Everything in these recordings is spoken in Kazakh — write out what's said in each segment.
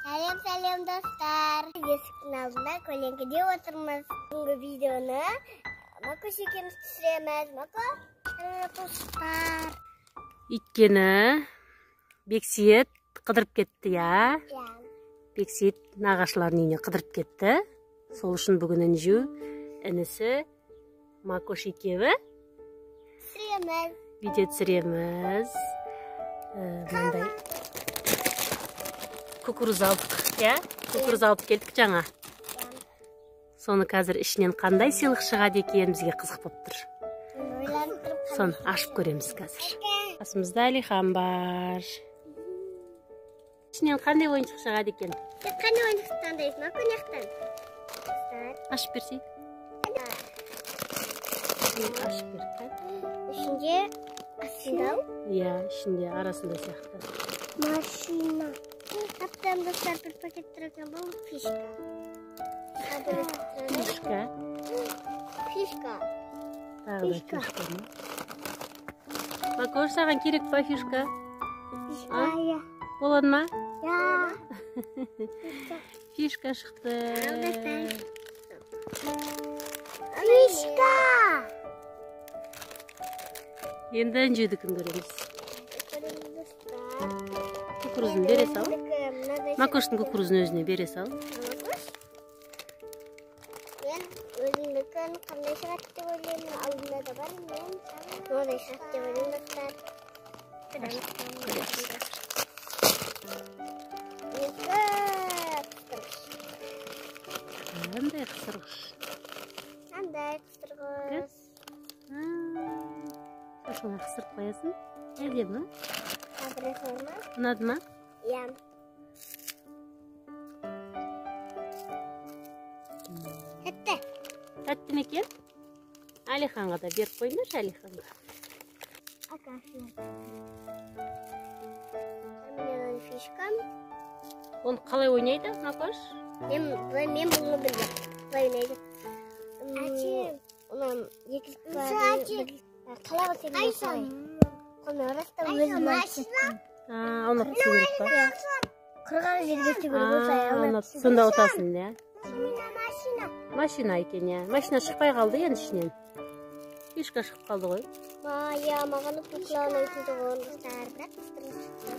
Salam dostlar. Есіктің алдында көлеңкеде отырмыз. Бүгінгі видеоны Макош екеуміз түсіреміз. Макош, достар. Өйткені Бексейіт қыдырып кетті, я? Бексейіт нағашылардың үйіне қыдырып кетті. Сол үшін бүгін інжу, інісі Макош екеуі видео түсіреміз. Мындай кукуруз алдық, я? Кукуруз алып келдік жаңа. Соны қазір ішінен қандай сыйлық шығады екен, бізге қызық болып тұр. Соны ашып көреміз қазір. Қасымызда Алихан бар. Ішінен қандай ойыншық шығады екен? Қандай ойыншық таңдайсың, Макош? Ашып берсей. Ашып берді. Ішінде асындау? Иә, ішінде арасында сияқты. Машина. Таптам достар, бір пакет тұратын бұл фишка. Фишка. Фишка. Тағы да фишка ма? Макош, саған керек па фишка? Фишка, я. Болады ма? Я. Фишка шықты. Фишка! Енді інжудікін көреміз. Кукурузын бере сал. Макоштың кукурузын өзіне бере сал. Мен өзімдікін қандай шығат деп ойлаймын. Алдында да бар, мен мынадай шығат деп ойлаймын, достар. Қандай қысырғыш. Қандай қысырғыш. Шашыңа қысырып қоясың. Әдемі. Қабыры ұнады ма? Иә. Тәтті. Тәтті ме екен? Алиханға да беріп қойыңдаршы, Алиханға. Менің фишкам. Оны қалай ойнайды, Макош? Мен бұны білдім. Қалай ойнайды. Онан екі қалай өтемін осылай. Оны ұрасты өзім өтсін. Оны қысы керек па? Қырған жерге түгіріп осылай. Сонда отасың, да? Машина. Машина екен, я. Машина шықпай қалды, енді ішінен. Фишка шығып қалды ғой. Я маған ұпықлауын өтеді ғой, достар. Бірақ қыстырғыш шықты.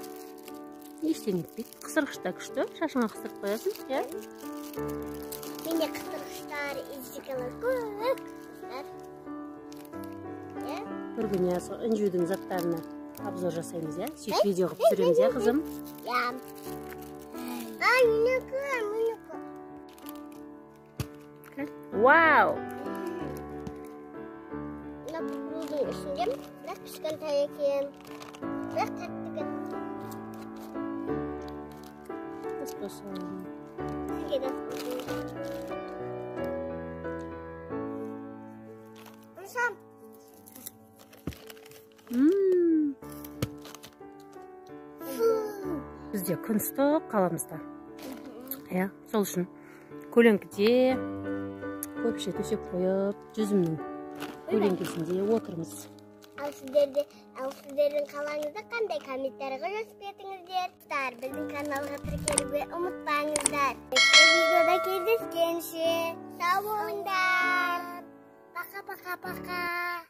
Ештеңе етпейді. Қысырғышта күшті. Шашыңа қысырып қоясың, я? Менде қыстырғыштар, езікалар көп. Бір күн інжудің заттарына обзор жасаймыз, я? Сөйтіп видео қып түсіреміз, я, қызым? Я. Менікі. Вау! Мына кукурузың ішінде, бірақ кішкентай екен. Бірақ тәттігі. Қоспасың. Сізге де қоспасың. Ұнсам. Бізде күн ыстық қаламызда. Иә, сол үшін көлеңкеде көпше төсек қойып, жүзімнің көлеңкесінде отырмыз. Ал сіздердің қалаңызда қандай комментарийға жазып кетіңіздер. Біздің каналға тіркелуге ұмытпаңыздар. Видеода кездескенше сау болыңдар. Пока.